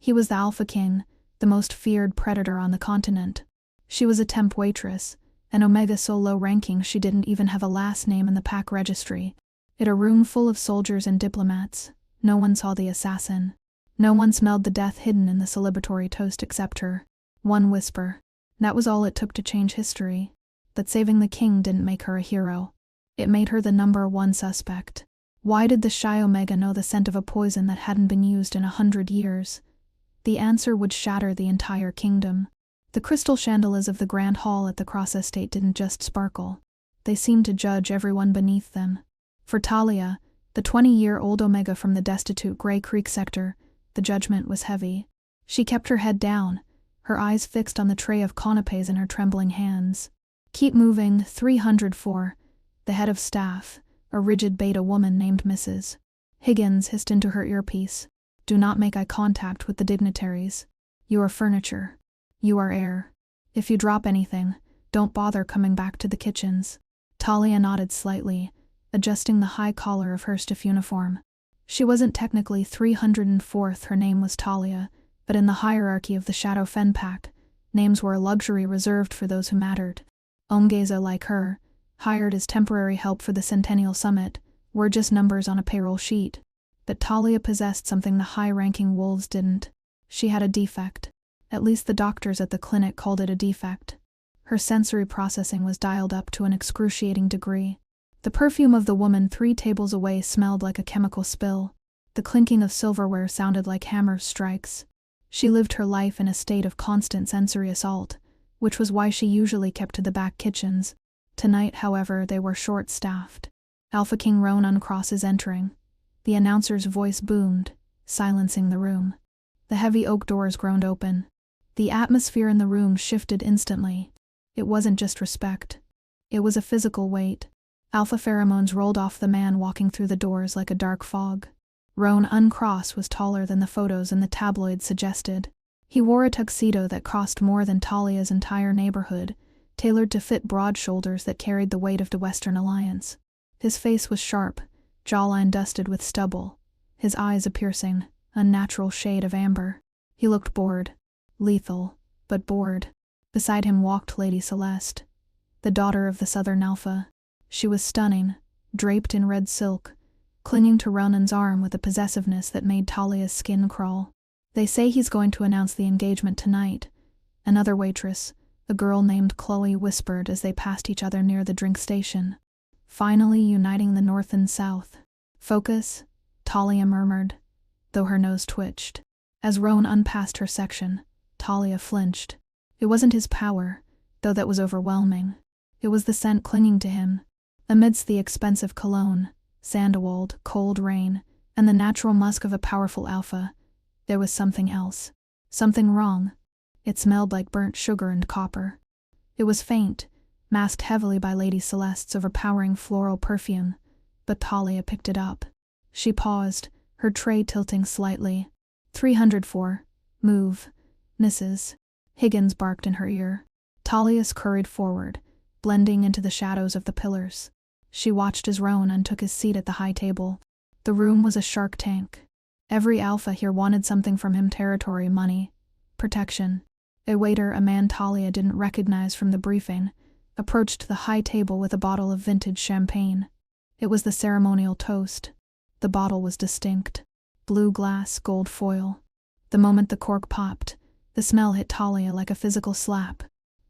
He was the Alpha King, the most feared predator on the continent. She was a temp waitress, an Omega so low-ranking she didn't even have a last name in the pack registry. In a room full of soldiers and diplomats, no one saw the assassin. No one smelled the death hidden in the celebratory toast except her. One whisper. That was all it took to change history. But saving the king didn't make her a hero. It made her the #1 suspect. Why did the shy Omega know the scent of a poison that hadn't been used in 100 years? The answer would shatter the entire kingdom. The crystal chandeliers of the Grand Hall at the Cross Estate didn't just sparkle. They seemed to judge everyone beneath them. For Talia, the 20-year-old Omega from the destitute Grey Creek sector, the judgment was heavy. She kept her head down, her eyes fixed on the tray of canapés in her trembling hands. Keep moving. 304. The head of staff, a rigid beta woman named Mrs. Higgins, hissed into her earpiece. Do not make eye contact with the dignitaries. You are furniture. You are air. If you drop anything, don't bother coming back to the kitchens. Talia nodded slightly, adjusting the high collar of her stiff uniform. She wasn't technically 304th, her name was Talia, but in the hierarchy of the Shadow Fen Pack, names were a luxury reserved for those who mattered. Omgeza, like her, hired as temporary help for the Centennial Summit, were just numbers on a payroll sheet. But Talia possessed something the high-ranking wolves didn't. She had a defect. At least the doctors at the clinic called it a defect. Her sensory processing was dialed up to an excruciating degree. The perfume of the woman 3 tables away smelled like a chemical spill. The clinking of silverware sounded like hammer strikes. She lived her life in a state of constant sensory assault, which was why she usually kept to the back kitchens. Tonight, however, they were short-staffed. Alpha King Ronan Cross is entering. The announcer's voice boomed, silencing the room. The heavy oak doors groaned open. The atmosphere in the room shifted instantly. It wasn't just respect. It was a physical weight. Alpha pheromones rolled off the man walking through the doors like a dark fog. Ronan Cross was taller than the photos in the tabloids suggested. He wore a tuxedo that cost more than Talia's entire neighborhood, tailored to fit broad shoulders that carried the weight of the Western Alliance. His face was sharp, jawline dusted with stubble, his eyes a piercing, unnatural shade of amber. He looked bored. Lethal, but bored. Beside him walked Lady Celeste, the daughter of the Southern Alpha. She was stunning, draped in red silk, clinging to Ronan's arm with a possessiveness that made Talia's skin crawl. They say he's going to announce the engagement tonight. Another waitress, a girl named Chloe, whispered as they passed each other near the drink station. Finally uniting the North and South. Focus, Talia murmured, though her nose twitched. As Ronan passed her section, Talia flinched. It wasn't his power, though that was overwhelming. It was the scent clinging to him. Amidst the expensive cologne, sandalwood, cold rain, and the natural musk of a powerful alpha, there was something else. Something wrong. It smelled like burnt sugar and copper. It was faint, masked heavily by Lady Celeste's overpowering floral perfume, but Talia picked it up. She paused, her tray tilting slightly. 304. Move. Mrs. Higgins barked in her ear. Talia scurried forward, blending into the shadows of the pillars. She watched as Ronan took his seat at the high table. The room was a shark tank. Every alpha here wanted something from him: territory, money, protection. A waiter, a man Talia didn't recognize from the briefing, approached the high table with a bottle of vintage champagne. It was the ceremonial toast. The bottle was distinct. Blue glass, gold foil. The moment the cork popped, the smell hit Talia like a physical slap.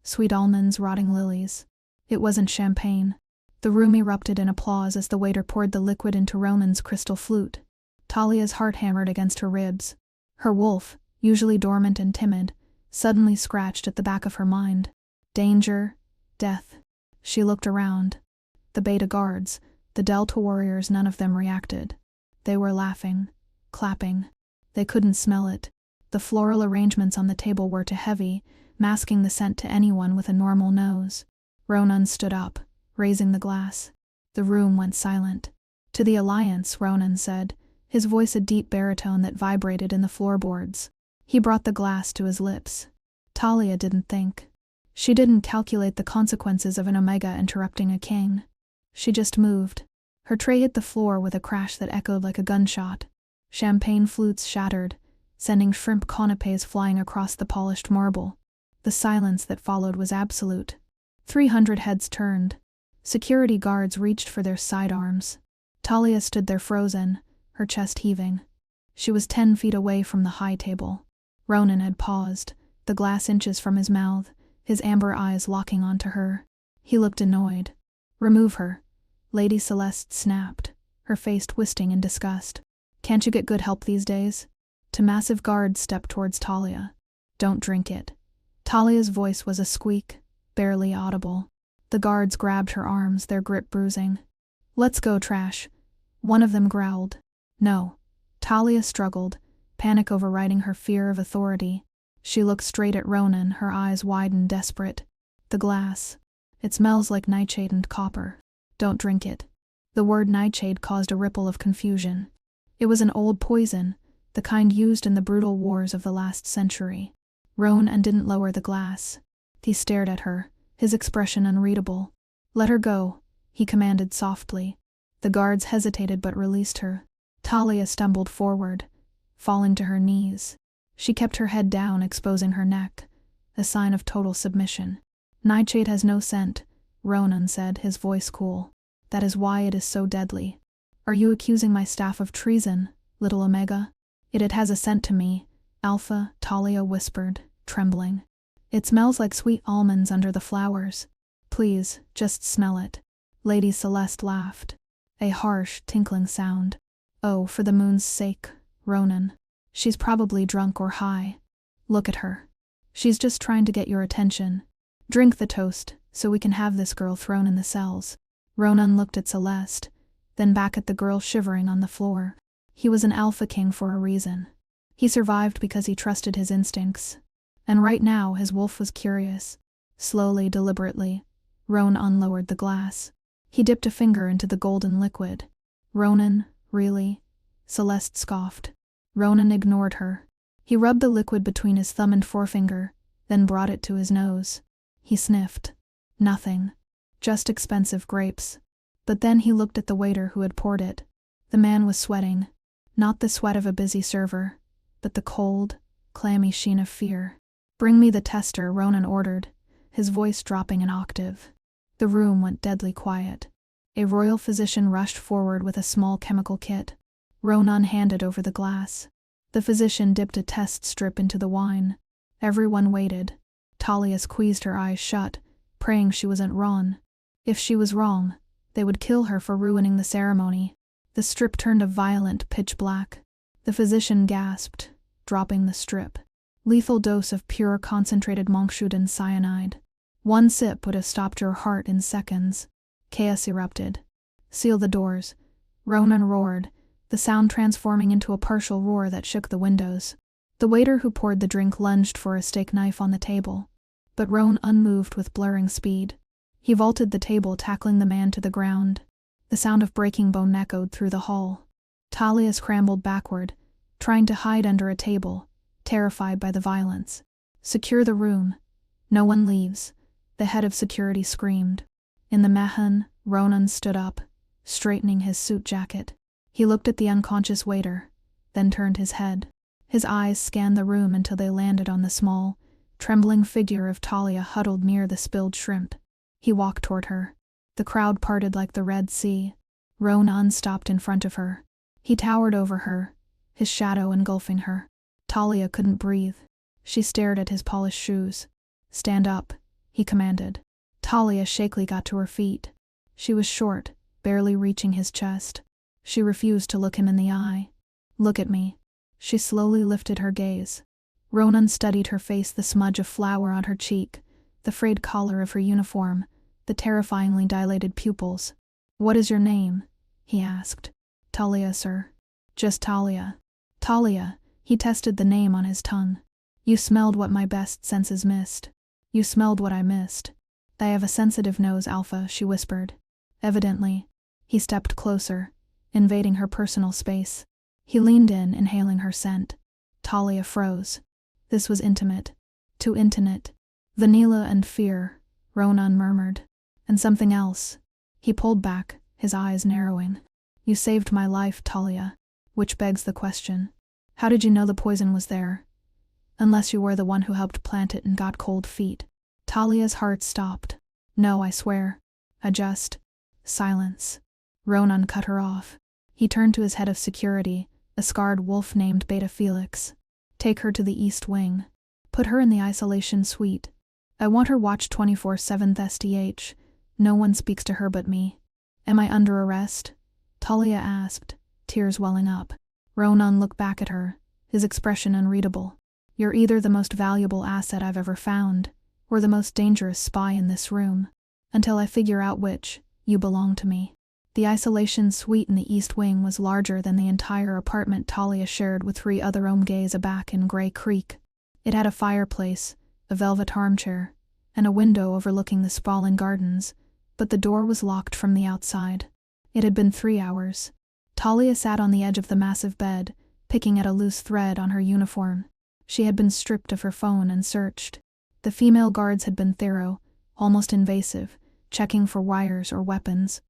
Sweet almonds, rotting lilies. It wasn't champagne. The room erupted in applause as the waiter poured the liquid into Ronan's crystal flute. Talia's heart hammered against her ribs. Her wolf, usually dormant and timid, suddenly scratched at the back of her mind. Danger, death. She looked around. The beta guards, the Delta warriors, none of them reacted. They were laughing, clapping. They couldn't smell it. The floral arrangements on the table were too heavy, masking the scent to anyone with a normal nose. Ronan stood up, raising the glass. The room went silent. To the Alliance, Ronan said, his voice a deep baritone that vibrated in the floorboards. He brought the glass to his lips. Talia didn't think. She didn't calculate the consequences of an Omega interrupting a king. She just moved. Her tray hit the floor with a crash that echoed like a gunshot. Champagne flutes shattered, sending shrimp canapes flying across the polished marble. The silence that followed was absolute. 300 heads turned. Security guards reached for their sidearms. Talia stood there frozen, her chest heaving. She was 10 feet away from the high table. Ronan had paused, the glass inches from his mouth, his amber eyes locking onto her. He looked annoyed. "Remove her," Lady Celeste snapped, her face twisting in disgust. "Can't you get good help these days?" Two massive guards stepped towards Talia. "Don't drink it." Talia's voice was a squeak, barely audible. The guards grabbed her arms, their grip bruising. "Let's go, trash," one of them growled. "No." Talia struggled, panic overriding her fear of authority. She looked straight at Ronan, her eyes wide and desperate. "The glass. It smells like nightshade and copper. Don't drink it." The word nightshade caused a ripple of confusion. It was an old poison, the kind used in the brutal wars of the last century. Ronan didn't lower the glass. He stared at her, his expression unreadable. "Let her go," he commanded softly. The guards hesitated but released her. Talia stumbled forward, falling to her knees. She kept her head down, exposing her neck, a sign of total submission. "Nightshade has no scent," Ronan said, his voice cool. "That is why it is so deadly." "Are you accusing my staff of treason, little Omega?" It has a scent to me," Alpha, Talia whispered, trembling. "It smells like sweet almonds under the flowers. Please, just smell it." Lady Celeste laughed. A harsh, tinkling sound. "Oh, for the moon's sake, Ronan. She's probably drunk or high. Look at her. She's just trying to get your attention. Drink the toast, so we can have this girl thrown in the cells." Ronan looked at Celeste, then back at the girl shivering on the floor. He was an Alpha King for a reason. He survived because he trusted his instincts. And right now, his wolf was curious. Slowly, deliberately, Ronan lowered the glass. He dipped a finger into the golden liquid. "Ronan, really?" Celeste scoffed. Ronan ignored her. He rubbed the liquid between his thumb and forefinger, then brought it to his nose. He sniffed. Nothing. Just expensive grapes. But then he looked at the waiter who had poured it. The man was sweating. Not the sweat of a busy server, but the cold, clammy sheen of fear. "Bring me the tester," Ronan ordered, his voice dropping an octave. The room went deadly quiet. A royal physician rushed forward with a small chemical kit. Ronan handed over the glass. The physician dipped a test strip into the wine. Everyone waited. Talia squeezed her eyes shut, praying she wasn't wrong. If she was wrong, they would kill her for ruining the ceremony. The strip turned a violent pitch black. The physician gasped, dropping the strip. "Lethal dose of pure concentrated monkshoot cyanide. One sip would have stopped your heart in seconds." Chaos erupted. "Seal the doors," Ronan roared, the sound transforming into a partial roar that shook the windows. The waiter who poured the drink lunged for a steak knife on the table, but Ronan moved with blurring speed. He vaulted the table, tackling the man to the ground. The sound of breaking bone echoed through the hall. Talia scrambled backward, trying to hide under a table, terrified by the violence. "Secure the room. No one leaves," the head of security screamed. In the Mahan, Ronan stood up, straightening his suit jacket. He looked at the unconscious waiter, then turned his head. His eyes scanned the room until they landed on the small, trembling figure of Talia huddled near the spilled shrimp. He walked toward her. The crowd parted like the Red Sea. Ronan stopped in front of her. He towered over her, his shadow engulfing her. Talia couldn't breathe. She stared at his polished shoes. "Stand up," he commanded. Talia shakily got to her feet. She was short, barely reaching his chest. She refused to look him in the eye. "Look at me." She slowly lifted her gaze. Ronan studied her face, the smudge of flour on her cheek, the frayed collar of her uniform, the terrifyingly dilated pupils. "What is your name?" he asked. "Talia, sir." "Just Talia." "Talia," he tested the name on his tongue. "You smelled what my best senses missed. You smelled what I missed." "I have a sensitive nose, Alpha," she whispered. "Evidently." He stepped closer, invading her personal space. He leaned in, inhaling her scent. Talia froze. This was intimate. Too intimate. "Vanilla and fear," Ronan murmured. "And something else." He pulled back, his eyes narrowing. "You saved my life, Talia. Which begs the question. How did you know the poison was there? Unless you were the one who helped plant it and got cold feet. Talia's heart stopped. No, I swear. Silence. Ronan cut her off. He turned to his head of security, a scarred wolf named Beta Felix. Take her to the East Wing. Put her in the isolation suite. I want her watched 24/7 SDH. No one speaks to her but me. Am I under arrest? Talia asked, tears welling up. Ronan looked back at her, his expression unreadable. You're either the most valuable asset I've ever found, or the most dangerous spy in this room. Until I figure out which, you belong to me. The isolation suite in the East Wing was larger than the entire apartment Talia shared with 3 other hommes aback in Grey Creek. It had a fireplace, a velvet armchair, and a window overlooking the sprawling gardens, but the door was locked from the outside. It had been 3 hours. Talia sat on the edge of the massive bed, picking at a loose thread on her uniform. She had been stripped of her phone and searched. The female guards had been thorough, almost invasive, checking for wires or weapons.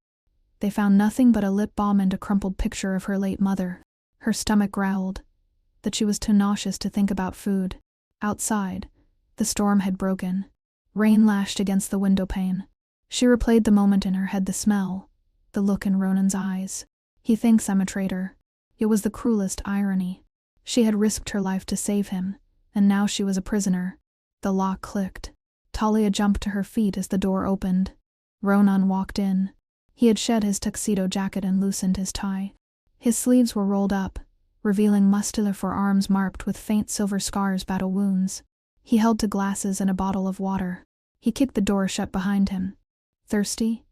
They found nothing but a lip balm and a crumpled picture of her late mother. Her stomach growled, that she was too nauseous to think about food. Outside, the storm had broken. Rain lashed against the windowpane. She replayed the moment in her head, the smell, the look in Ronan's eyes. He thinks I'm a traitor. It was the cruelest irony. She had risked her life to save him, and now she was a prisoner. The lock clicked. Talia jumped to her feet as the door opened. Ronan walked in. He had shed his tuxedo jacket and loosened his tie. His sleeves were rolled up, revealing muscular forearms marked with faint silver scars, battle wounds. He held to glasses and a bottle of water. He kicked the door shut behind him. Thirsty?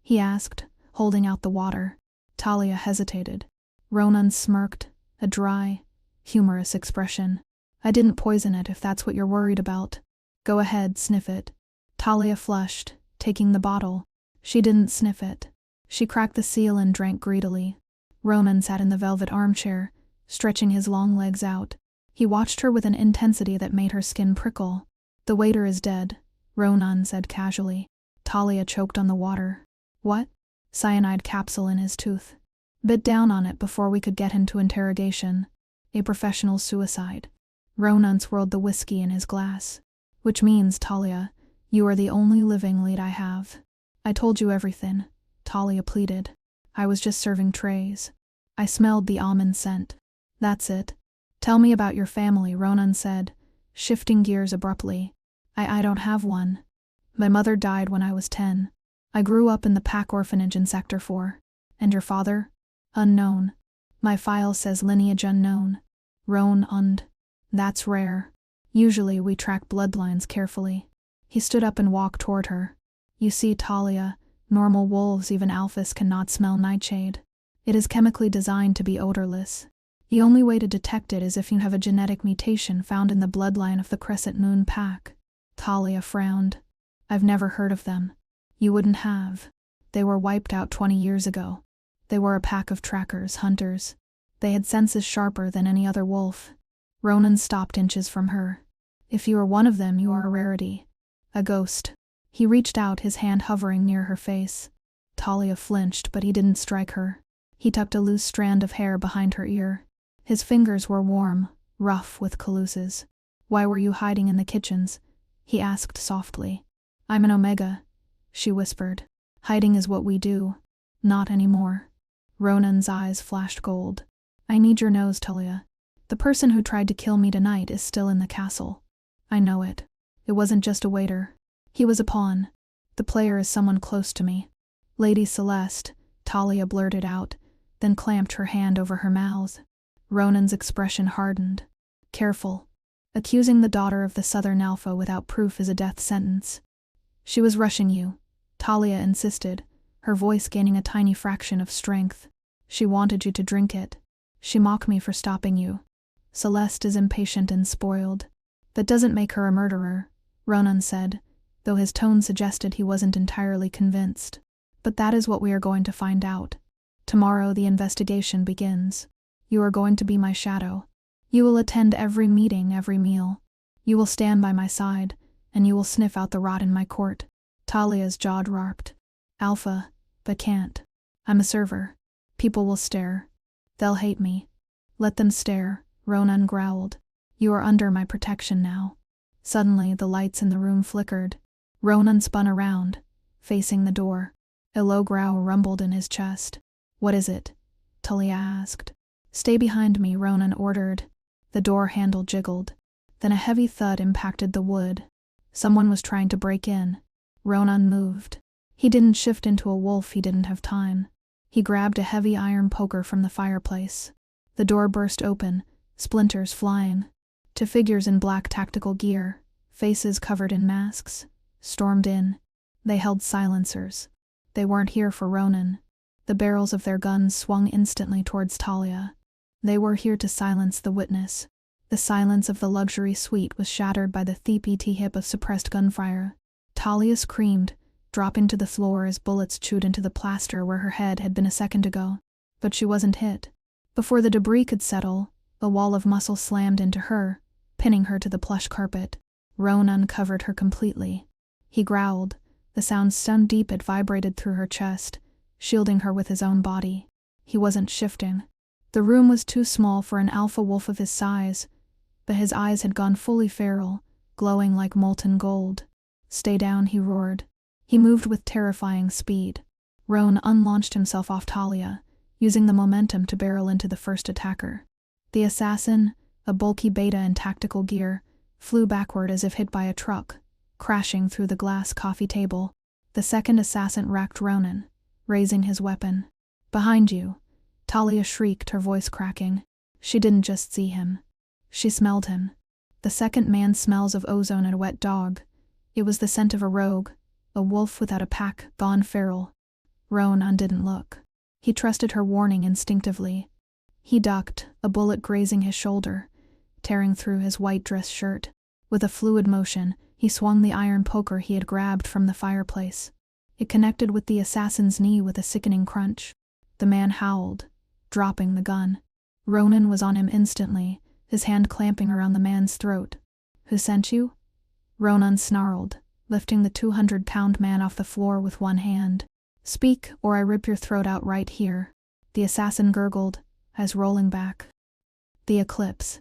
He asked, holding out the water. Talia hesitated. Ronan smirked, a dry, humorous expression. I didn't poison it if that's what you're worried about. Go ahead, sniff it. Talia flushed, taking the bottle. She didn't sniff it. She cracked the seal and drank greedily. Ronan sat in the velvet armchair, stretching his long legs out. He watched her with an intensity that made her skin prickle. The waiter is dead, Ronan said casually. Talia choked on the water. What? Cyanide capsule in his tooth. Bit down on it before we could get into interrogation. A professional suicide. Ronan swirled the whiskey in his glass. Which means, Talia, you are the only living lead I have. I told you everything, Talia pleaded. I was just serving trays. I smelled the almond scent. That's it. Tell me about your family, Ronan said, shifting gears abruptly. I don't have one. My mother died when I was 10. I grew up in the Pack orphanage in Sector 4. And your father? Unknown. My file says lineage unknown. That's rare. Usually we track bloodlines carefully. He stood up and walked toward her. You see, Talia, normal wolves, even alphas, cannot smell nightshade. It is chemically designed to be odorless. The only way to detect it is if you have a genetic mutation found in the bloodline of the Crescent Moon Pack. Talia frowned. I've never heard of them. You wouldn't have. They were wiped out 20 years ago. They were a pack of trackers, hunters. They had senses sharper than any other wolf. Ronan stopped inches from her. If you are one of them, you are a rarity. A ghost. He reached out, his hand hovering near her face. Talia flinched, but he didn't strike her. He tucked a loose strand of hair behind her ear. His fingers were warm, rough with calluses. Why were you hiding in the kitchens? He asked softly. I'm an Omega, she whispered. Hiding is what we do. Not anymore. Ronan's eyes flashed gold. I need your nose, Talia. The person who tried to kill me tonight is still in the castle. I know it. It wasn't just a waiter. He was a pawn. The player is someone close to me. Lady Celeste, Talia blurted out, then clamped her hand over her mouth. Ronan's expression hardened. Careful. Accusing the daughter of the Southern Alpha without proof is a death sentence. She was rushing you, Talia insisted, her voice gaining a tiny fraction of strength. She wanted you to drink it. She mocked me for stopping you. Celeste is impatient and spoiled. That doesn't make her a murderer, Ronan said, though his tone suggested he wasn't entirely convinced. But that is what we are going to find out. Tomorrow the investigation begins. You are going to be my shadow. You will attend every meeting, every meal. You will stand by my side, and you will sniff out the rot in my court. Talia's jaw dropped. Alpha, but can't. I'm a server. People will stare. They'll hate me. Let them stare, Ronan growled. You are under my protection now. Suddenly, the lights in the room flickered. Ronan spun around, facing the door. A low growl rumbled in his chest. What is it? Talia asked. Stay behind me, Ronan ordered. The door handle jiggled. Then a heavy thud impacted the wood. Someone was trying to break in. Ronan moved. He didn't shift into a wolf, he didn't have time. He grabbed a heavy iron poker from the fireplace. The door burst open, splinters flying. Two figures in black tactical gear, faces covered in masks, stormed in. They held silencers. They weren't here for Ronan. The barrels of their guns swung instantly towards Talia. They were here to silence the witness. The silence of the luxury suite was shattered by the thippity hip of suppressed gunfire. Talia screamed, dropping to the floor as bullets chewed into the plaster where her head had been a second ago. But she wasn't hit. Before the debris could settle, a wall of muscle slammed into her, pinning her to the plush carpet. Ronan covered her completely. He growled. The sound stunned deep, it vibrated through her chest, shielding her with his own body. He wasn't shifting. The room was too small for an alpha wolf of his size, but his eyes had gone fully feral, glowing like molten gold. Stay down, he roared. He moved with terrifying speed. Ronan launched himself off Talia, using the momentum to barrel into the first attacker. The assassin, a bulky beta in tactical gear, flew backward as if hit by a truck, crashing through the glass coffee table. The second assassin racked Ronan, raising his weapon. Behind you, Talia shrieked, her voice cracking. She didn't just see him. She smelled him. The second man smells of ozone and a wet dog. It was the scent of a rogue, a wolf without a pack, gone feral. Ronan didn't look. He trusted her warning instinctively. He ducked, a bullet grazing his shoulder, tearing through his white dress shirt. With a fluid motion, he swung the iron poker he had grabbed from the fireplace. It connected with the assassin's knee with a sickening crunch. The man howled, dropping the gun. Ronan was on him instantly, his hand clamping around the man's throat. Who sent you? Ronan snarled, lifting the 200-pound man off the floor with one hand. Speak, or I rip your throat out right here. The assassin gurgled, eyes rolling back. The eclipse.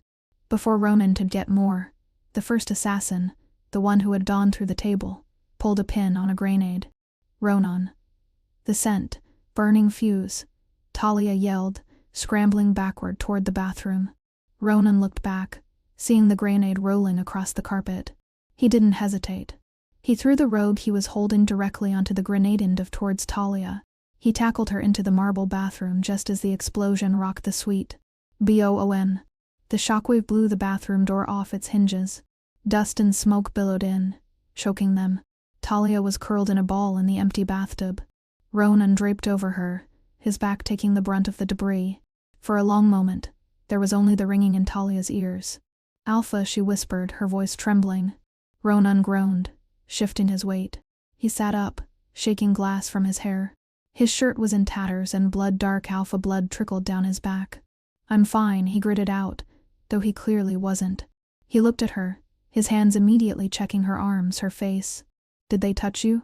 Before Ronan could get more, the first assassin, the one who had dawned through the table, pulled a pin on a grenade. Ronan. The scent, burning fuse. Talia yelled, scrambling backward toward the bathroom. Ronan looked back, seeing the grenade rolling across the carpet. He didn't hesitate. He threw the rogue he was holding directly onto the grenade end of towards Talia. He tackled her into the marble bathroom just as the explosion rocked the suite. Boom. The shockwave blew the bathroom door off its hinges. Dust and smoke billowed in, choking them. Talia was curled in a ball in the empty bathtub. Ronan draped over her, his back taking the brunt of the debris. For a long moment, there was only the ringing in Talia's ears. Alpha, she whispered, her voice trembling. Ronan groaned, shifting his weight. He sat up, shaking glass from his hair. His shirt was in tatters and dark alpha blood trickled down his back. I'm fine, he gritted out, though he clearly wasn't. He looked at her, his hands immediately checking her arms, her face. Did they touch you?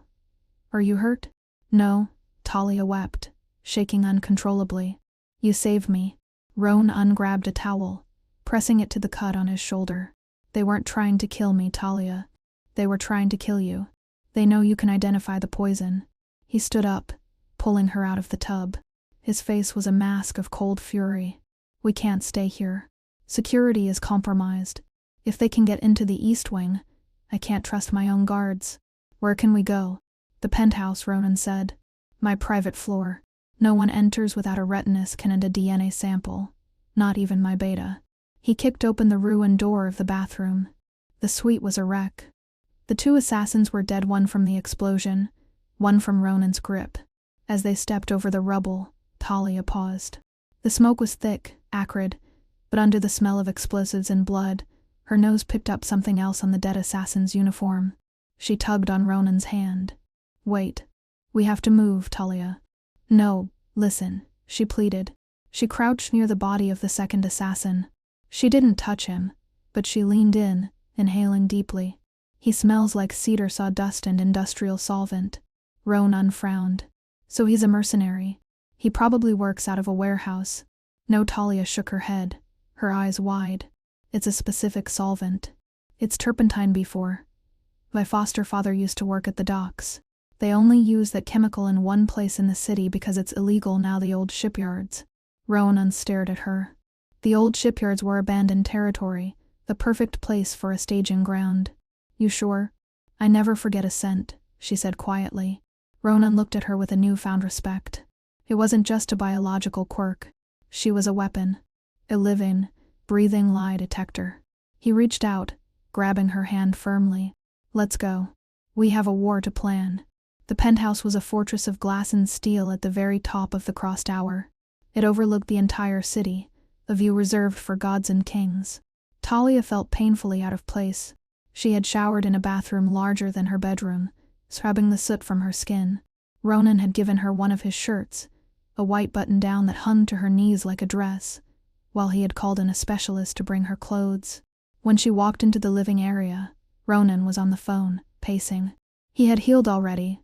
Are you hurt? No, Talia wept, shaking uncontrollably. You saved me. Ronan grabbed a towel, pressing it to the cut on his shoulder. They weren't trying to kill me, Talia. They were trying to kill you. They know you can identify the poison. He stood up, pulling her out of the tub. His face was a mask of cold fury. We can't stay here. Security is compromised. If they can get into the East Wing, I can't trust my own guards. Where can we go? The penthouse, Ronan said. My private floor. No one enters without a retina scan and a DNA sample. Not even my beta. He kicked open the ruined door of the bathroom. The suite was a wreck. The two assassins were dead, one from the explosion, one from Ronan's grip. As they stepped over the rubble, Talia paused. The smoke was thick, acrid, but under the smell of explosives and blood, her nose picked up something else on the dead assassin's uniform. She tugged on Ronan's hand. Wait. We have to move, Talia. No, listen, she pleaded. She crouched near the body of the second assassin. She didn't touch him, but she leaned in, inhaling deeply. He smells like cedar sawdust and industrial solvent. Ronan frowned. So he's a mercenary. He probably works out of a warehouse. No, Talia shook her head, her eyes wide. It's a specific solvent. It's turpentine before. My foster father used to work at the docks. They only use that chemical in one place in the city because it's illegal now, the old shipyards. Ronan stared at her. The old shipyards were abandoned territory, the perfect place for a staging ground. You sure? I never forget a scent, she said quietly. Ronan looked at her with a newfound respect. It wasn't just a biological quirk. She was a weapon. A living, breathing lie detector. He reached out, grabbing her hand firmly. Let's go. We have a war to plan. The penthouse was a fortress of glass and steel at the very top of the cross tower. It overlooked the entire city, a view reserved for gods and kings. Talia felt painfully out of place. She had showered in a bathroom larger than her bedroom, scrubbing the soot from her skin. Ronan had given her one of his shirts, a white button-down that hung to her knees like a dress, while he had called in a specialist to bring her clothes. When she walked into the living area, Ronan was on the phone, pacing. He had healed already,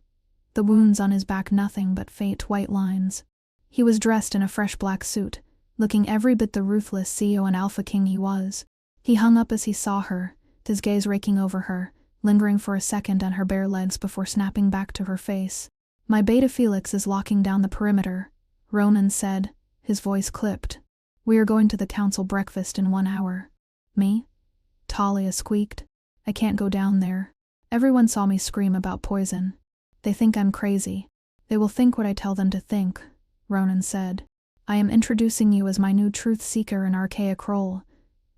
the wounds on his back nothing but faint white lines. He was dressed in a fresh black suit, looking every bit the ruthless CEO and alpha king he was. He hung up as he saw her, his gaze raking over her, lingering for a second on her bare legs before snapping back to her face. My beta Felix is locking down the perimeter, Ronan said, his voice clipped. We are going to the council breakfast in 1 hour. Me? Talia squeaked. I can't go down there. Everyone saw me scream about poison. They think I'm crazy. They will think what I tell them to think, Ronan said. I am introducing you as my new truth seeker and archaic role,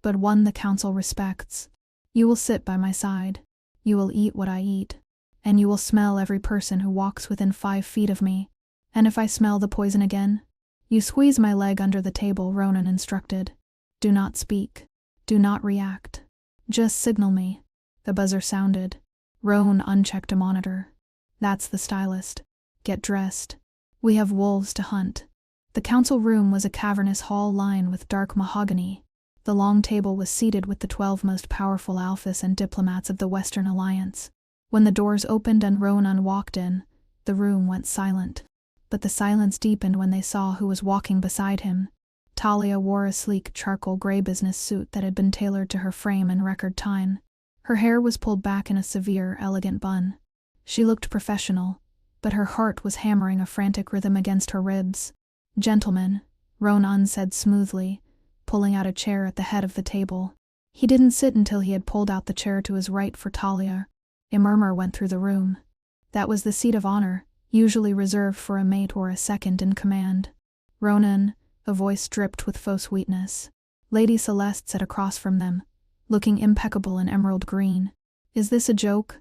but one the council respects. You will sit by my side. You will eat what I eat. And you will smell every person who walks within 5 feet of me. And if I smell the poison again, you squeeze my leg under the table, Ronan instructed. Do not speak. Do not react. Just signal me. The buzzer sounded. Ronan unchecked a monitor. That's the stylist. Get dressed. We have wolves to hunt. The council room was a cavernous hall lined with dark mahogany. The long table was seated with the 12 most powerful alphas and diplomats of the Western Alliance. When the doors opened and Ronan walked in, the room went silent. But the silence deepened when they saw who was walking beside him. Talia wore a sleek charcoal gray business suit that had been tailored to her frame in record time. Her hair was pulled back in a severe, elegant bun. She looked professional, but her heart was hammering a frantic rhythm against her ribs. Gentlemen, Ronan said smoothly, pulling out a chair at the head of the table. He didn't sit until he had pulled out the chair to his right for Talia. A murmur went through the room. That was the seat of honor, usually reserved for a mate or a second in command. Ronan, a voice dripped with faux sweetness. Lady Celeste sat across from them, looking impeccable in emerald green. Is this a joke?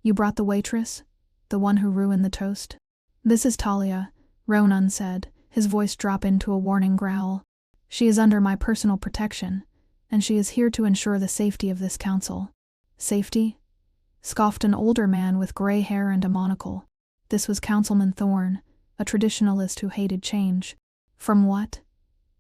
You brought the waitress? The one who ruined the toast? This is Talia, Ronan said, his voice dropping into a warning growl. She is under my personal protection, and she is here to ensure the safety of this council. Safety? Scoffed an older man with gray hair and a monocle. This was Councilman Thorne, a traditionalist who hated change. From what?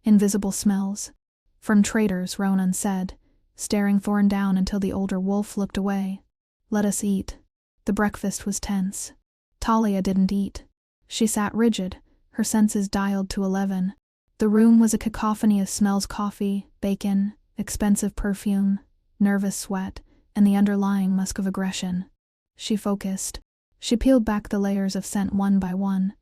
Invisible smells. From traitors, Ronan said, staring Thorne down until the older wolf looked away. Let us eat. The breakfast was tense. Talia didn't eat. She sat rigid, her senses dialed to 11. The room was a cacophony of smells: coffee, bacon, expensive perfume, nervous sweat, and the underlying musk of aggression. She focused. She peeled back the layers of scent one by one.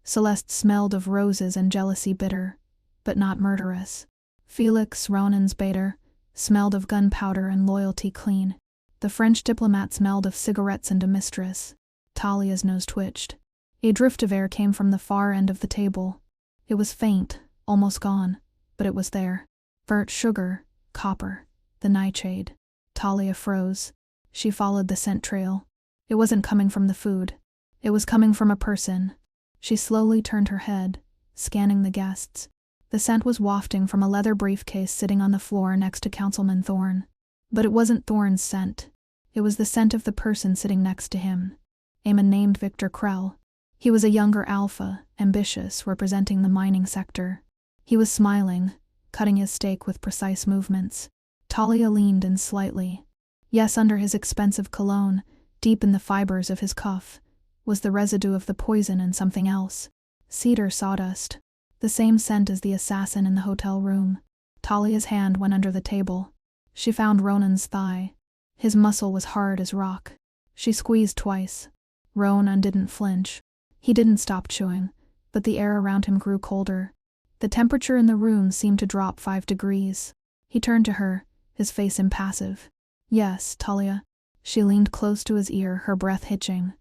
Celeste smelled of roses and jealousy bitter, but not murderous. Felix, Ronan's baiter, smelled of gunpowder and loyalty clean. The French diplomat smelled of cigarettes and a mistress. Talia's nose twitched. A drift of air came from the far end of the table. It was faint, almost gone, but it was there. Burnt sugar, copper, the nightshade. Talia froze. She followed the scent trail. It wasn't coming from the food. It was coming from a person. She slowly turned her head, scanning the guests. The scent was wafting from a leather briefcase sitting on the floor next to Councilman Thorne. But it wasn't Thorne's scent. It was the scent of the person sitting next to him. A man named Victor Krell. He was a younger alpha, ambitious, representing the mining sector. He was smiling, cutting his steak with precise movements. Talia leaned in slightly. Yes, under his expensive cologne, deep in the fibers of his cuff, was the residue of the poison and something else. Cedar sawdust. The same scent as the assassin in the hotel room. Talia's hand went under the table. She found Ronan's thigh. His muscle was hard as rock. She squeezed twice. Ronan didn't flinch. He didn't stop chewing, but the air around him grew colder. The temperature in the room seemed to drop 5 degrees. He turned to her, his face impassive. "Yes, Talia." She leaned close to his ear, her breath hitching.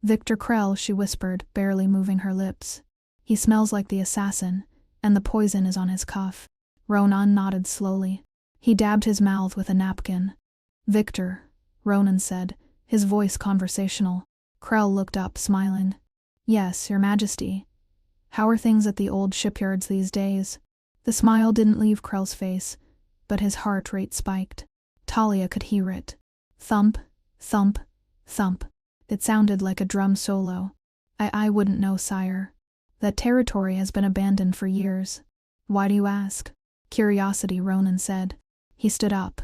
"Victor Krell," she whispered, barely moving her lips. "He smells like the assassin, and the poison is on his cuff." Ronan nodded slowly. He dabbed his mouth with a napkin. "Victor," Ronan said, his voice conversational. Krell looked up, smiling. "Yes, Your Majesty. How are things at the old shipyards these days?" The smile didn't leave Krell's face, but his heart rate spiked. Talia could hear it. Thump, thump, thump. It sounded like a drum solo. I wouldn't know, sire. That territory has been abandoned for years." "Why do you ask?" "Curiosity," Ronan said. He stood up.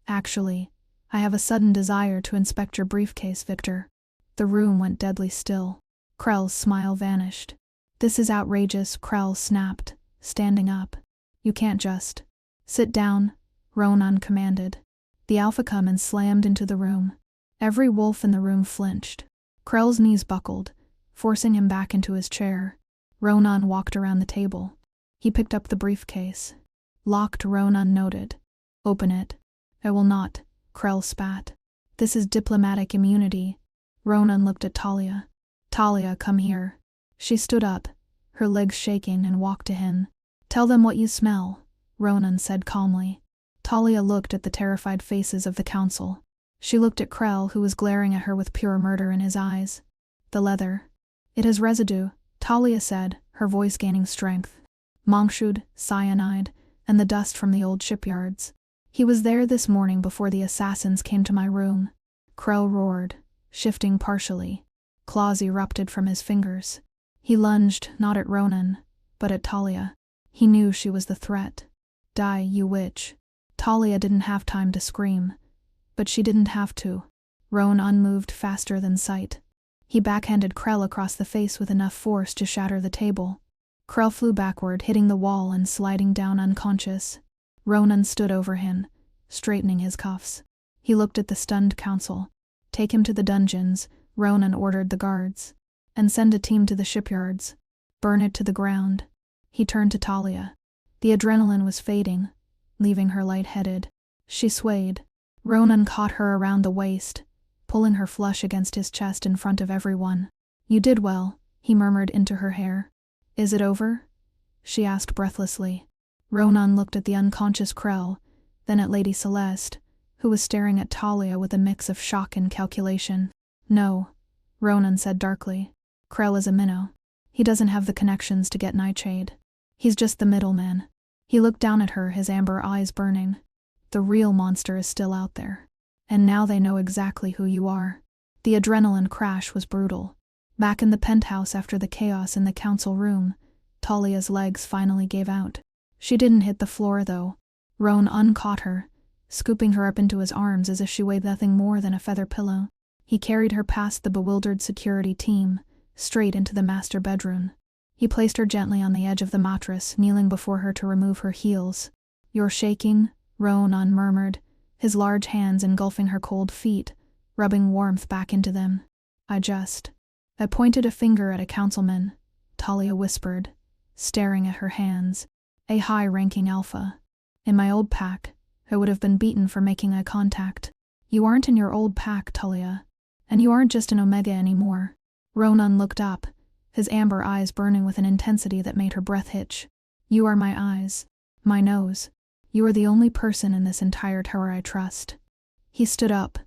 "Actually, I have a sudden desire to inspect your briefcase, Victor." The room went deadly still. Krell's smile vanished. "This is outrageous," Krell snapped, standing up. "You can't just." "Sit down," Ronan commanded. The alpha come and slammed into the room. Every wolf in the room flinched. Krell's knees buckled, forcing him back into his chair. Ronan walked around the table. He picked up the briefcase. "Locked," Ronan noted. "Open it." "I will not," Krell spat. "This is diplomatic immunity." Ronan looked at Talia. "Talia, come here." She stood up, her legs shaking, and walked to him. "Tell them what you smell," Ronan said calmly. Talia looked at the terrified faces of the council. She looked at Krell, who was glaring at her with pure murder in his eyes. "The leather. It has residue," Talia said, her voice gaining strength. "Monkshood, cyanide, and the dust from the old shipyards. He was there this morning before the assassins came to my room." Krell roared, shifting partially. Claws erupted from his fingers. He lunged, not at Ronan, but at Talia. He knew she was the threat. "Die, you witch." Talia didn't have time to scream, but she didn't have to. Ronan moved faster than sight. He backhanded Krell across the face with enough force to shatter the table. Krell flew backward, hitting the wall and sliding down unconscious. Ronan stood over him, straightening his cuffs. He looked at the stunned council. "Take him to the dungeons," Ronan ordered the guards. "And send a team to the shipyards. Burn it to the ground." He turned to Talia. The adrenaline was fading, leaving her lightheaded. She swayed. Ronan caught her around the waist, pulling her flush against his chest in front of everyone. "You did well," he murmured into her hair. "Is it over?" she asked breathlessly. Ronan looked at the unconscious Krell, then at Lady Celeste, who was staring at Talia with a mix of shock and calculation. "No," Ronan said darkly. "Krell is a minnow. He doesn't have the connections to get nightshade. He's just the middleman." He looked down at her, his amber eyes burning. "The real monster is still out there. And now they know exactly who you are." The adrenaline crash was brutal. Back in the penthouse after the chaos in the council room, Talia's legs finally gave out. She didn't hit the floor, though. Ronan caught her, scooping her up into his arms as if she weighed nothing more than a feather pillow. He carried her past the bewildered security team, straight into the master bedroom. He placed her gently on the edge of the mattress, kneeling before her to remove her heels. "You're shaking," Ronan murmured, his large hands engulfing her cold feet, rubbing warmth back into them. I pointed a finger at a councilman," Talia whispered, staring at her hands. "A high-ranking alpha. In my old pack, I would have been beaten for making eye contact. You aren't in your old pack, Talia. And you aren't just an Omega anymore." Ronan looked up, his amber eyes burning with an intensity that made her breath hitch. "You are my eyes, my nose. You are the only person in this entire tower I trust." He stood up,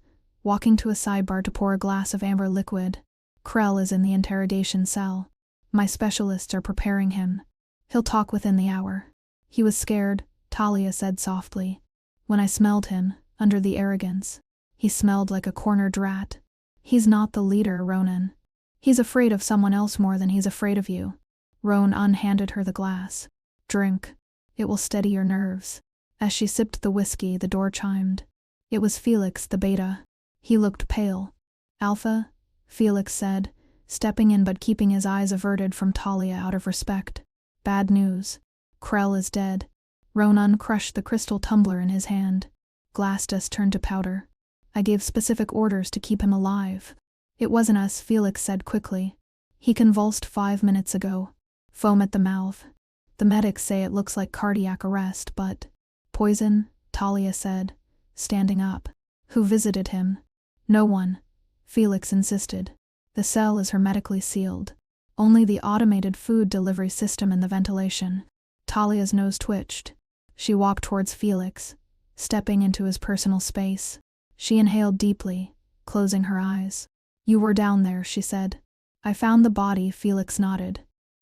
walking to a sidebar to pour a glass of amber liquid. "Krell is in the interrogation cell. My specialists are preparing him. He'll talk within the hour." "He was scared," Talia said softly. "When I smelled him, under the arrogance. He smelled like a cornered rat." "He's not the leader, Ronan. He's afraid of someone else more than he's afraid of you." Ronan handed her the glass. "Drink. It will steady your nerves." As she sipped the whiskey, the door chimed. It was Felix, the beta. He looked pale. "Alpha," Felix said, stepping in but keeping his eyes averted from Talia out of respect. "Bad news. Krell is dead." Ronan crushed the crystal tumbler in his hand. Glass dust turned to powder. I gave specific orders to keep him alive. It wasn't us, Felix said quickly. He convulsed 5 minutes ago. Foam at the mouth. The medics say it looks like cardiac arrest, but… Poison, Talia said, standing up. Who visited him? No one, Felix insisted. The cell is hermetically sealed. Only the automated food delivery system and the ventilation. Talia's nose twitched. She walked towards Felix, stepping into his personal space. She inhaled deeply, closing her eyes. You were down there, she said. I found the body, Felix nodded.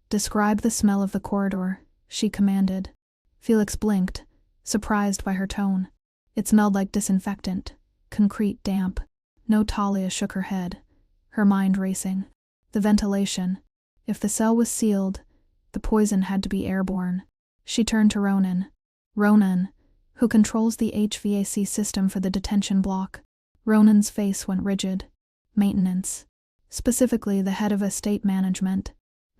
Describe the smell of the corridor, she commanded. Felix blinked, surprised by her tone. It smelled like disinfectant, concrete damp. No, Talia shook her head, her mind racing. The ventilation. If the cell was sealed, the poison had to be airborne. She turned to Ronan. Ronan, who controls the HVAC system for the detention block. Ronan's face went rigid. Maintenance. Specifically the head of estate management.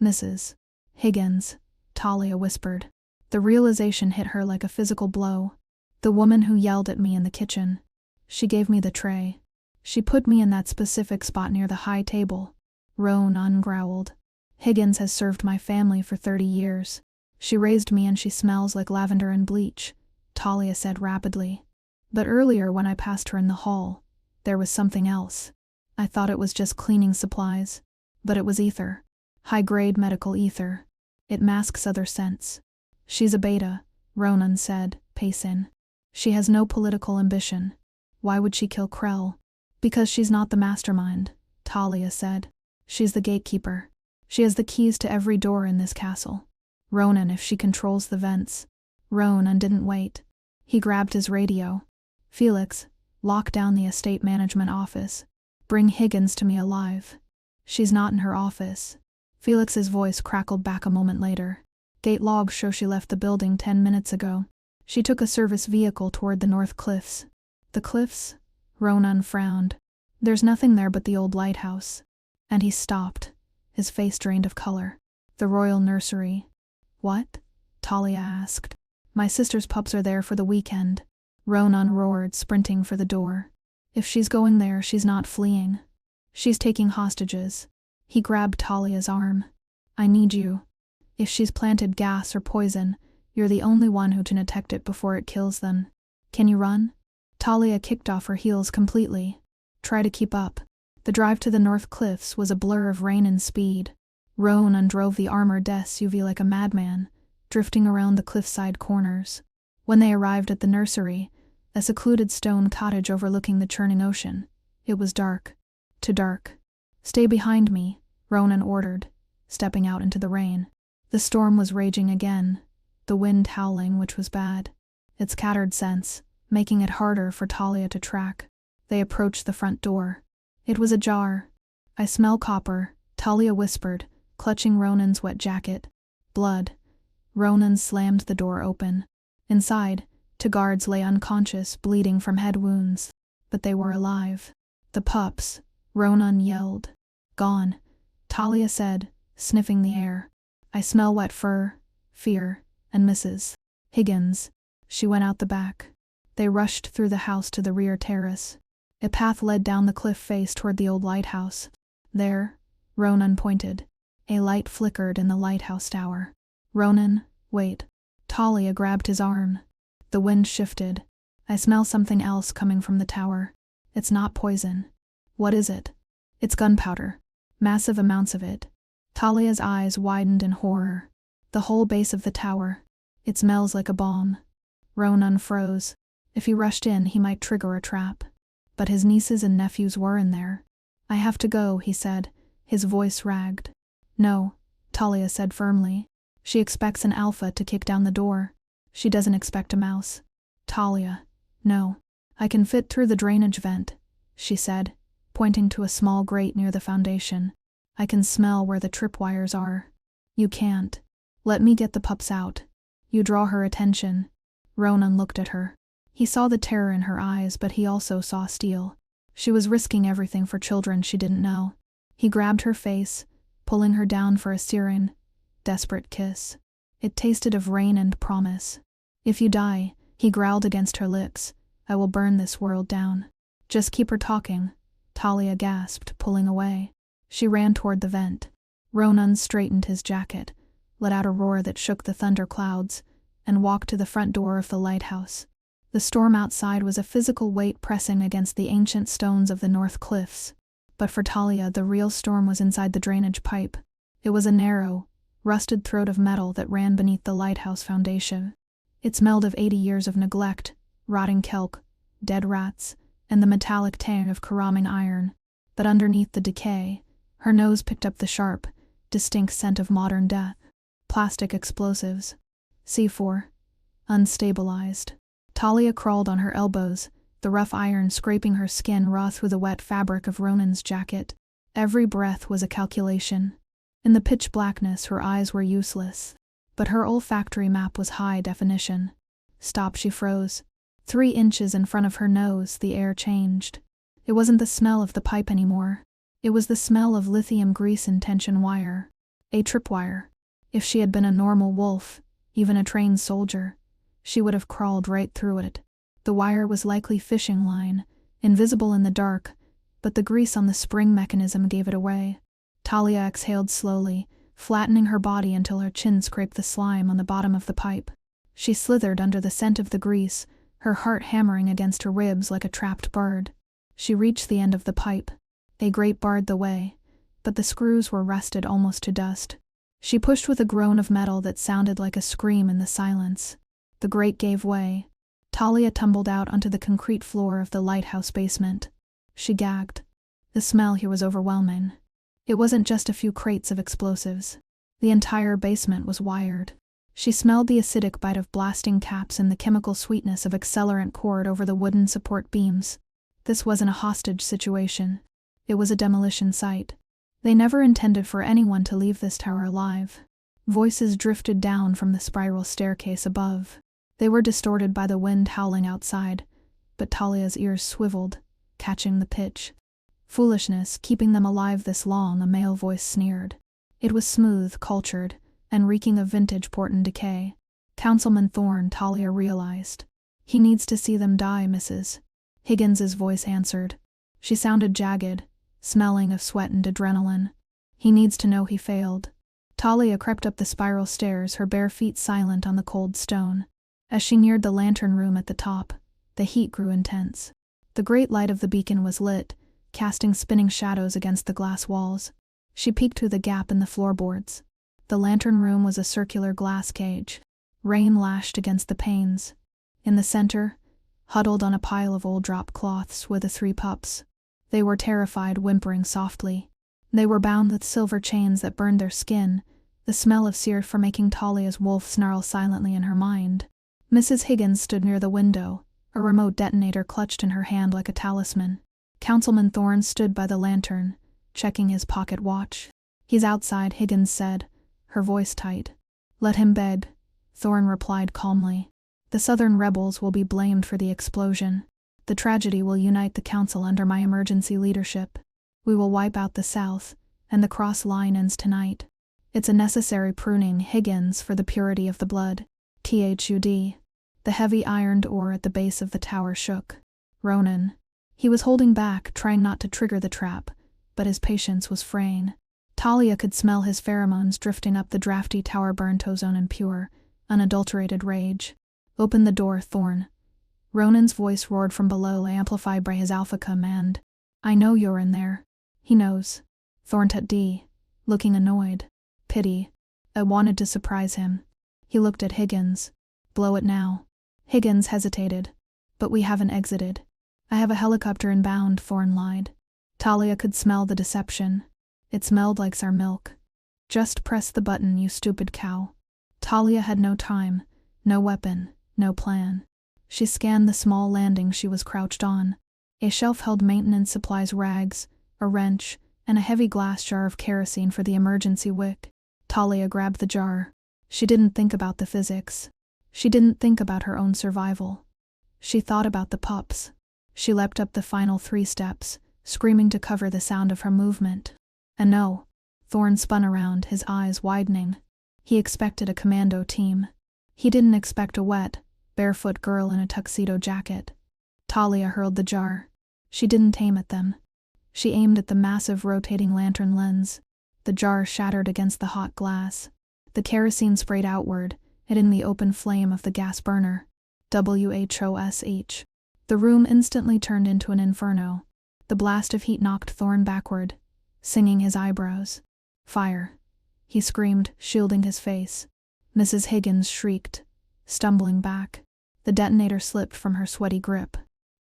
Mrs. Higgins, Talia whispered. The realization hit her like a physical blow. The woman who yelled at me in the kitchen. She gave me the tray. She put me in that specific spot near the high table. Ronan growled. Higgins has served my family for 30 years. She raised me and she smells like lavender and bleach, Talia said rapidly. But earlier when I passed her in the hall, there was something else. I thought it was just cleaning supplies, but it was ether. High-grade medical ether. It masks other scents. She's a beta, Ronan said, pacing. She has no political ambition. Why would she kill Krell? Because she's not the mastermind, Talia said. She's the gatekeeper. She has the keys to every door in this castle. Ronan, if she controls the vents. Ronan didn't wait. He grabbed his radio. Felix, lock down the estate management office. Bring Higgins to me alive. She's not in her office. Felix's voice crackled back a moment later. Gate logs show she left the building 10 minutes ago. She took a service vehicle toward the North Cliffs. The cliffs? Ronan frowned. There's nothing there but the old lighthouse. And he stopped, his face drained of color. The royal nursery. What? Talia asked. My sister's pups are there for the weekend. Ronan roared, sprinting for the door. If she's going there, she's not fleeing. She's taking hostages. He grabbed Talia's arm. I need you. If she's planted gas or poison, you're the only one who can detect it before it kills them. Can you run? Talia kicked off her heels completely. Try to keep up. The drive to the North Cliffs was a blur of rain and speed. Ronan drove the armored SUV like a madman, drifting around the cliffside corners. When they arrived at the nursery, a secluded stone cottage overlooking the churning ocean, it was dark. Too dark. Stay behind me, Ronan ordered, stepping out into the rain. The storm was raging again, the wind howling, which was bad. It scattered scents, making it harder for Talia to track. They approached the front door. It was ajar. I smell copper, Talia whispered, clutching Ronan's wet jacket. Blood. Ronan slammed the door open. Inside, two guards lay unconscious, bleeding from head wounds. But they were alive. The pups, Ronan yelled. Gone, Talia said, sniffing the air. I smell wet fur, fear, and Mrs. Higgins. She went out the back. They rushed through the house to the rear terrace. A path led down the cliff face toward the old lighthouse. There, Ronan pointed. A light flickered in the lighthouse tower. Ronan, wait. Talia grabbed his arm. The wind shifted. I smell something else coming from the tower. It's not poison. What is it? It's gunpowder. Massive amounts of it. Talia's eyes widened in horror. The whole base of the tower. It smells like a bomb. Ronan froze. If he rushed in, he might trigger a trap. But his nieces and nephews were in there. I have to go, he said, his voice ragged. No, Talia said firmly. She expects an alpha to kick down the door. She doesn't expect a mouse. Talia. No. I can fit through the drainage vent, she said, pointing to a small grate near the foundation. I can smell where the tripwires are. You can't. Let me get the pups out. You draw her attention. Ronan looked at her. He saw the terror in her eyes, but he also saw steel. She was risking everything for children she didn't know. He grabbed her face, pulling her down for a searing, desperate kiss. It tasted of rain and promise. If you die, he growled against her lips, I will burn this world down. Just keep her talking, Talia gasped, pulling away. She ran toward the vent. Ronan straightened his jacket, let out a roar that shook the thunder clouds, and walked to the front door of the lighthouse. The storm outside was a physical weight pressing against the ancient stones of the North Cliffs. But for Talia, the real storm was inside the drainage pipe. It was a narrow, rusted throat of metal that ran beneath the lighthouse foundation. It smelled of 80 years of neglect, rotting kelp, dead rats, and the metallic tang of corroding iron. But underneath the decay, her nose picked up the sharp, distinct scent of modern death. Plastic explosives. C4. Unstabilized. Talia crawled on her elbows, the rough iron scraping her skin raw through the wet fabric of Ronan's jacket. Every breath was a calculation. In the pitch blackness, her eyes were useless. But her olfactory map was high definition. Stop, she froze. 3 inches in front of her nose, the air changed. It wasn't the smell of the pipe anymore. It was the smell of lithium grease and tension wire. A tripwire. If she had been a normal wolf, even a trained soldier, she would have crawled right through it. The wire was likely fishing line, invisible in the dark, but the grease on the spring mechanism gave it away. Talia exhaled slowly, flattening her body until her chin scraped the slime on the bottom of the pipe. She slithered under the scent of the grease, her heart hammering against her ribs like a trapped bird. She reached the end of the pipe. A grate barred the way, but the screws were rusted almost to dust. She pushed with a groan of metal that sounded like a scream in the silence. The grate gave way. Talia tumbled out onto the concrete floor of the lighthouse basement. She gagged. The smell here was overwhelming. It wasn't just a few crates of explosives. The entire basement was wired. She smelled the acidic bite of blasting caps and the chemical sweetness of accelerant poured over the wooden support beams. This wasn't a hostage situation. It was a demolition site. They never intended for anyone to leave this tower alive. Voices drifted down from the spiral staircase above. They were distorted by the wind howling outside, but Talia's ears swiveled, catching the pitch. Foolishness, keeping them alive this long, a male voice sneered. It was smooth, cultured, and reeking of vintage port and decay. Councilman Thorne, Talia realized. He needs to see them die, Mrs. Higgins's voice answered. She sounded jagged, smelling of sweat and adrenaline. He needs to know he failed. Talia crept up the spiral stairs, her bare feet silent on the cold stone. As she neared the lantern room at the top, the heat grew intense. The great light of the beacon was lit, casting spinning shadows against the glass walls. She peeked through the gap in the floorboards. The lantern room was a circular glass cage. Rain lashed against the panes. In the center, huddled on a pile of old drop cloths, were the 3 pups. They were terrified, whimpering softly. They were bound with silver chains that burned their skin, the smell of seared for making Talia's wolf snarl silently in her mind. Mrs. Higgins stood near the window, a remote detonator clutched in her hand like a talisman. Councilman Thorne stood by the lantern, checking his pocket watch. He's outside, Higgins said, her voice tight. Let him beg, Thorne replied calmly. The Southern rebels will be blamed for the explosion. The tragedy will unite the council under my emergency leadership. We will wipe out the South, and the cross line ends tonight. It's a necessary pruning, Higgins, for the purity of the blood. THUD. The heavy ironed ore at the base of the tower shook. Ronan. He was holding back, trying not to trigger the trap, but his patience was fraying. Talia could smell his pheromones drifting up the drafty tower, burnt ozone and pure, unadulterated rage. Open the door, Thorne. Ronan's voice roared from below, amplified by his alpha command. I know you're in there. He knows. Thorne tut-d, looking annoyed. Pity. I wanted to surprise him. He looked at Higgins. Blow it now. Higgins hesitated. But we haven't exited. I have a helicopter inbound, Thorne lied. Talia could smell the deception. It smelled like sour milk. Just press the button, you stupid cow. Talia had no time, no weapon, no plan. She scanned the small landing she was crouched on. A shelf held maintenance supplies, rags, a wrench, and a heavy glass jar of kerosene for the emergency wick. Talia grabbed the jar. She didn't think about the physics. She didn't think about her own survival. She thought about the pups. She leapt up the final 3 steps, screaming to cover the sound of her movement. And no. Thorne spun around, his eyes widening. He expected a commando team. He didn't expect a wet, barefoot girl in a tuxedo jacket. Talia hurled the jar. She didn't aim at them. She aimed at the massive rotating lantern lens. The jar shattered against the hot glass. The kerosene sprayed outward, hitting the open flame of the gas burner. WHOSH. The room instantly turned into an inferno. The blast of heat knocked Thorne backward, singing his eyebrows. Fire! He screamed, shielding his face. Mrs. Higgins shrieked, stumbling back. The detonator slipped from her sweaty grip.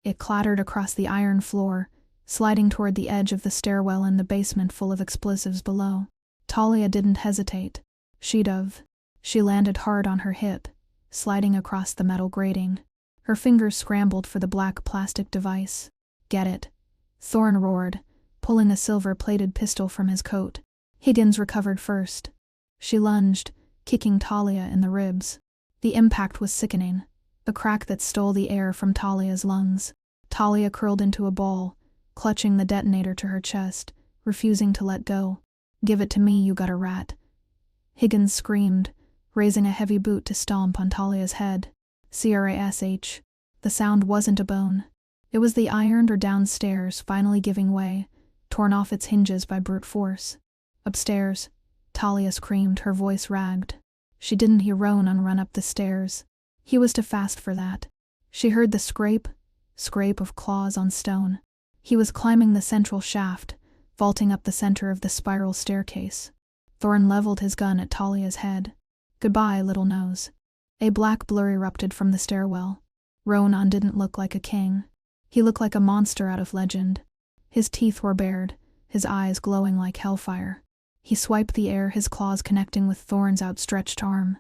It clattered across the iron floor, sliding toward the edge of the stairwell in the basement full of explosives below. Talia didn't hesitate. She'd have. She landed hard on her hip, sliding across the metal grating. Her fingers scrambled for the black plastic device. Get it! Thorne roared, pulling a silver-plated pistol from his coat. Higgins recovered first. She lunged, kicking Talia in the ribs. The impact was sickening, a crack that stole the air from Talia's lungs. Talia curled into a ball, clutching the detonator to her chest, refusing to let go. Give it to me, you gutter rat. Higgins screamed, raising a heavy boot to stomp on Talia's head. Crash. The sound wasn't a bone. It was the iron door downstairs finally giving way, torn off its hinges by brute force. Upstairs, Talia screamed, her voice ragged. She didn't hear Ronan run up the stairs. He was too fast for that. She heard the scrape of claws on stone. He was climbing the central shaft, vaulting up the center of the spiral staircase. Thorne leveled his gun at Talia's head. Goodbye, little nose. A black blur erupted from the stairwell. Ronan didn't look like a king. He looked like a monster out of legend. His teeth were bared, his eyes glowing like hellfire. He swiped the air, his claws connecting with Thorne's outstretched arm.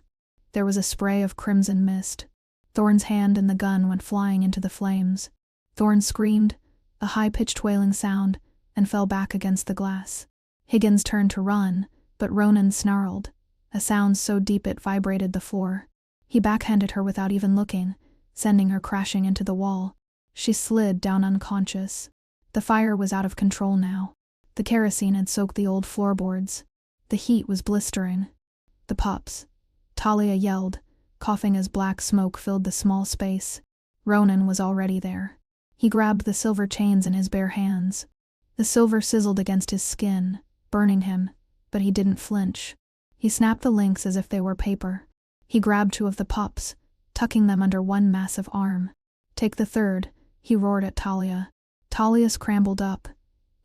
There was a spray of crimson mist. Thorne's hand and the gun went flying into the flames. Thorne screamed, a high-pitched wailing sound, and fell back against the glass. Higgins turned to run, but Ronan snarled, a sound so deep it vibrated the floor. He backhanded her without even looking, sending her crashing into the wall. She slid down unconscious. The fire was out of control now. The kerosene had soaked the old floorboards. The heat was blistering. The pups. Talia yelled, coughing as black smoke filled the small space. Ronan was already there. He grabbed the silver chains in his bare hands. The silver sizzled against his skin, burning him, but he didn't flinch. He snapped the links as if they were paper. He grabbed two of the pups, tucking them under one massive arm. Take the third, he roared at Talia. Talia scrambled up,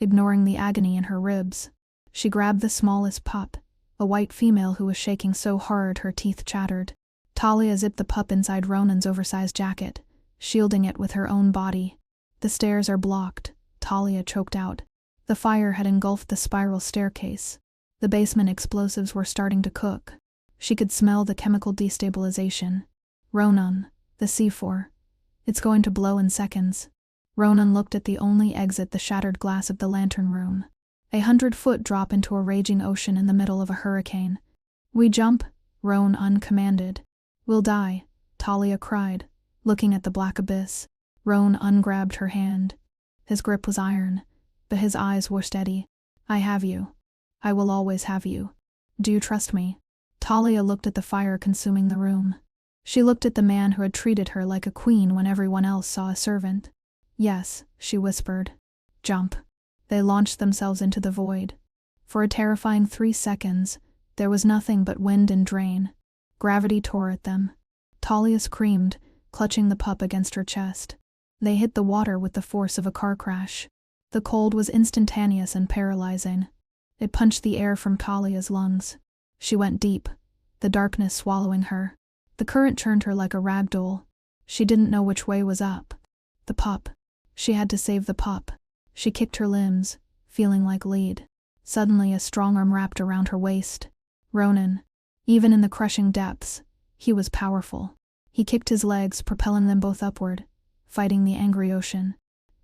ignoring the agony in her ribs. She grabbed the smallest pup, a white female who was shaking so hard her teeth chattered. Talia zipped the pup inside Ronan's oversized jacket, shielding it with her own body. The stairs are blocked, Talia choked out. The fire had engulfed the spiral staircase. The basement explosives were starting to cook. She could smell the chemical destabilization. Ronan, the C4. It's going to blow in seconds. Ronan looked at the only exit, the shattered glass of the lantern room. 100-foot drop into a raging ocean in the middle of a hurricane. We jump, Ronan commanded. We'll die, Talia cried, looking at the black abyss. Ronan grabbed her hand. His grip was iron, but his eyes were steady. I have you. I will always have you. Do you trust me? Talia looked at the fire consuming the room. She looked at the man who had treated her like a queen when everyone else saw a servant. Yes, she whispered. Jump. They launched themselves into the void. For a terrifying 3 seconds, there was nothing but wind and drain. Gravity tore at them. Talia screamed, clutching the pup against her chest. They hit the water with the force of a car crash. The cold was instantaneous and paralyzing. It punched the air from Talia's lungs. She went deep, the darkness swallowing her. The current churned her like a rag doll. She didn't know which way was up. The pup. She had to save the pup. She kicked her limbs, feeling like lead. Suddenly a strong arm wrapped around her waist. Ronan. Even in the crushing depths, he was powerful. He kicked his legs, propelling them both upward, fighting the angry ocean.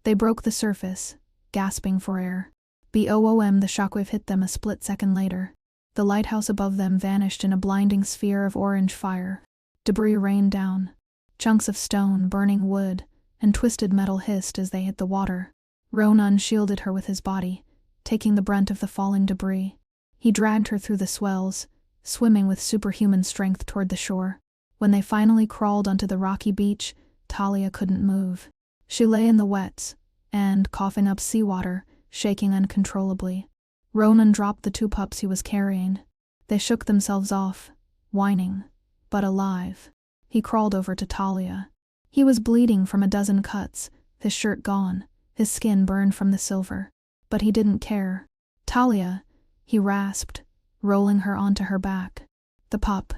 They broke the surface, gasping for air. Boom! The shockwave hit them a split second later. The lighthouse above them vanished in a blinding sphere of orange fire. Debris rained down. Chunks of stone, burning wood, and twisted metal hissed as they hit the water. Ronan shielded her with his body, taking the brunt of the falling debris. He dragged her through the swells, swimming with superhuman strength toward the shore. When they finally crawled onto the rocky beach, Talia couldn't move. She lay in the wet and, coughing up seawater, shaking uncontrollably. Ronan dropped the 2 pups he was carrying. They shook themselves off, whining, but alive. He crawled over to Talia. He was bleeding from a dozen cuts, his shirt gone, his skin burned from the silver. But he didn't care. "Talia," he rasped, rolling her onto her back. "The pup."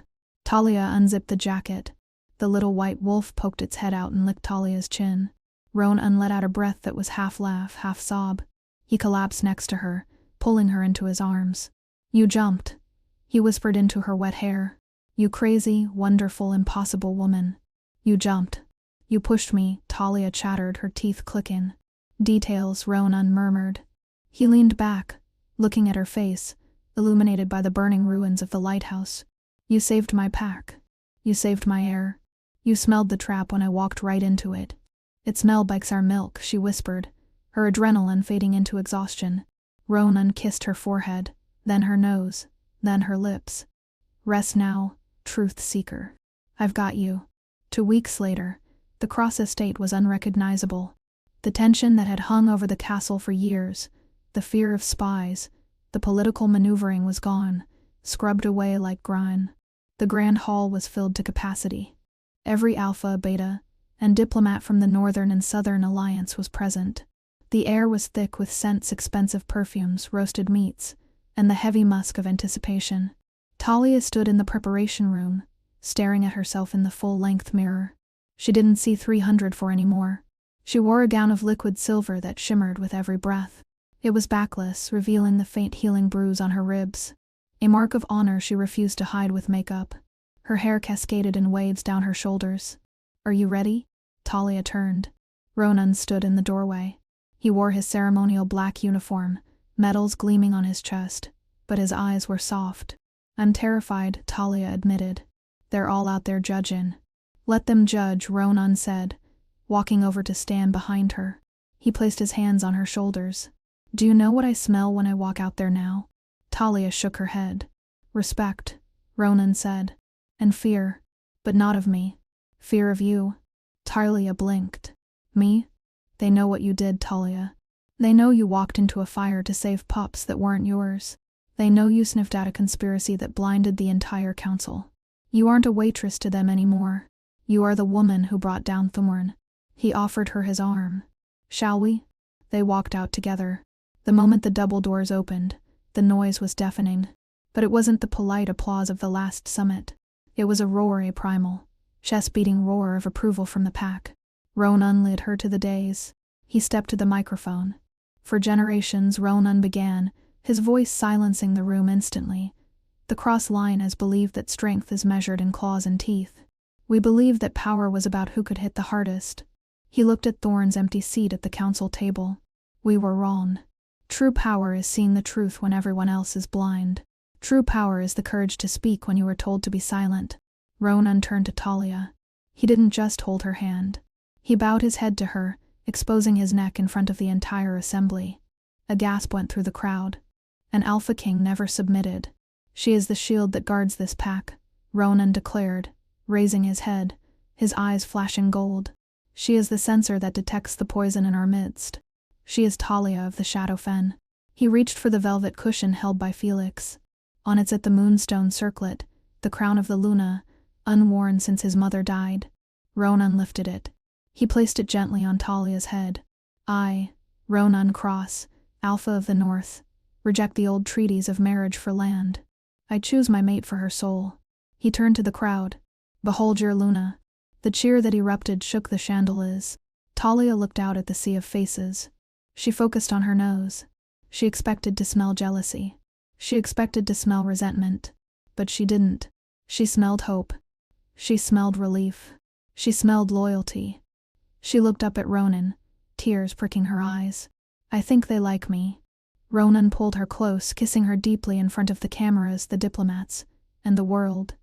Talia unzipped the jacket. The little white wolf poked its head out and licked Talia's chin. Ronan let out a breath that was half laugh, half sob. He collapsed next to her, pulling her into his arms. "You jumped," he whispered into her wet hair. "You crazy, wonderful, impossible woman. You jumped. You pushed me," Talia chattered, her teeth clicking. "Details," Ronan murmured. He leaned back, looking at her face, illuminated by the burning ruins of the lighthouse. "You saved my pack. You saved my air. You smelled the trap when I walked right into it." "It smelled like our milk," she whispered, her adrenaline fading into exhaustion. Ronan kissed her forehead, then her nose, then her lips. "Rest now, truth seeker. I've got you." 2 weeks later, the Cross estate was unrecognizable. The tension that had hung over the castle for years, the fear of spies, the political maneuvering was gone, scrubbed away like grime. The grand hall was filled to capacity. Every alpha, beta, and diplomat from the Northern and Southern Alliance was present. The air was thick with scents, expensive perfumes, roasted meats, and the heavy musk of anticipation. Talia stood in the preparation room, staring at herself in the full-length mirror. She didn't see 304 anymore. She wore a gown of liquid silver that shimmered with every breath. It was backless, revealing the faint healing bruise on her ribs. A mark of honor she refused to hide with makeup. Her hair cascaded in waves down her shoulders. "Are you ready?" Talia turned. Ronan stood in the doorway. He wore his ceremonial black uniform, medals gleaming on his chest, but his eyes were soft. "I'm terrified," Talia admitted. "They're all out there judging." "Let them judge," Ronan said, walking over to stand behind her. He placed his hands on her shoulders. "Do you know what I smell when I walk out there now?" Talia shook her head. "Respect," Ronan said. "And fear. But not of me. Fear of you." Talia blinked. "Me? They know what you did, Talia. They know you walked into a fire to save pups that weren't yours. They know you sniffed out a conspiracy that blinded the entire council. You aren't a waitress to them anymore. You are the woman who brought down Thorn." He offered her his arm. "Shall we?" They walked out together. The moment the double doors opened, the noise was deafening. But it wasn't the polite applause of the last summit. It was a roar, a primal, chest-beating roar of approval from the pack. Ronan led her to the dais. He stepped to the microphone. "For generations," Ronan began, his voice silencing the room instantly. "The Cross line has believed that strength is measured in claws and teeth. We believed that power was about who could hit the hardest." He looked at Thorn's empty seat at the council table. "We were wrong. True power is seeing the truth when everyone else is blind. True power is the courage to speak when you are told to be silent." Ronan turned to Talia. He didn't just hold her hand. He bowed his head to her, exposing his neck in front of the entire assembly. A gasp went through the crowd. "An Alpha King never submitted. She is the shield that guards this pack," Ronan declared, raising his head, his eyes flashing gold. "She is the sensor that detects the poison in our midst. She is Talia of the Shadow Fen." He reached for the velvet cushion held by Felix. On it sat the moonstone circlet, the crown of the Luna, unworn since his mother died. Ronan lifted it. He placed it gently on Talia's head. "I, Ronan Cross, Alpha of the North, reject the old treaties of marriage for land. I choose my mate for her soul." He turned to the crowd. "Behold your Luna." The cheer that erupted shook the chandeliers. Talia looked out at the sea of faces. She focused on her nose. She expected to smell jealousy. She expected to smell resentment. But she didn't. She smelled hope. She smelled relief. She smelled loyalty. She looked up at Ronan, tears pricking her eyes. "I think they like me." Ronan pulled her close, kissing her deeply in front of the cameras, the diplomats, and the world.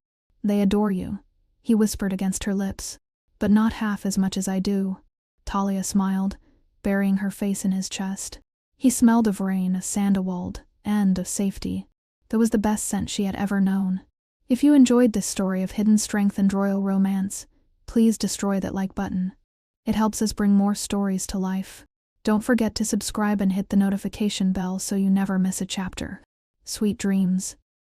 "They adore you," he whispered against her lips. "But not half as much as I do." Talia smiled, burying her face in his chest. He smelled of rain, of sandalwood, and of safety. That was the best scent she had ever known. If you enjoyed this story of hidden strength and royal romance, please destroy that like button. It helps us bring more stories to life. Don't forget to subscribe and hit the notification bell so you never miss a chapter. Sweet dreams.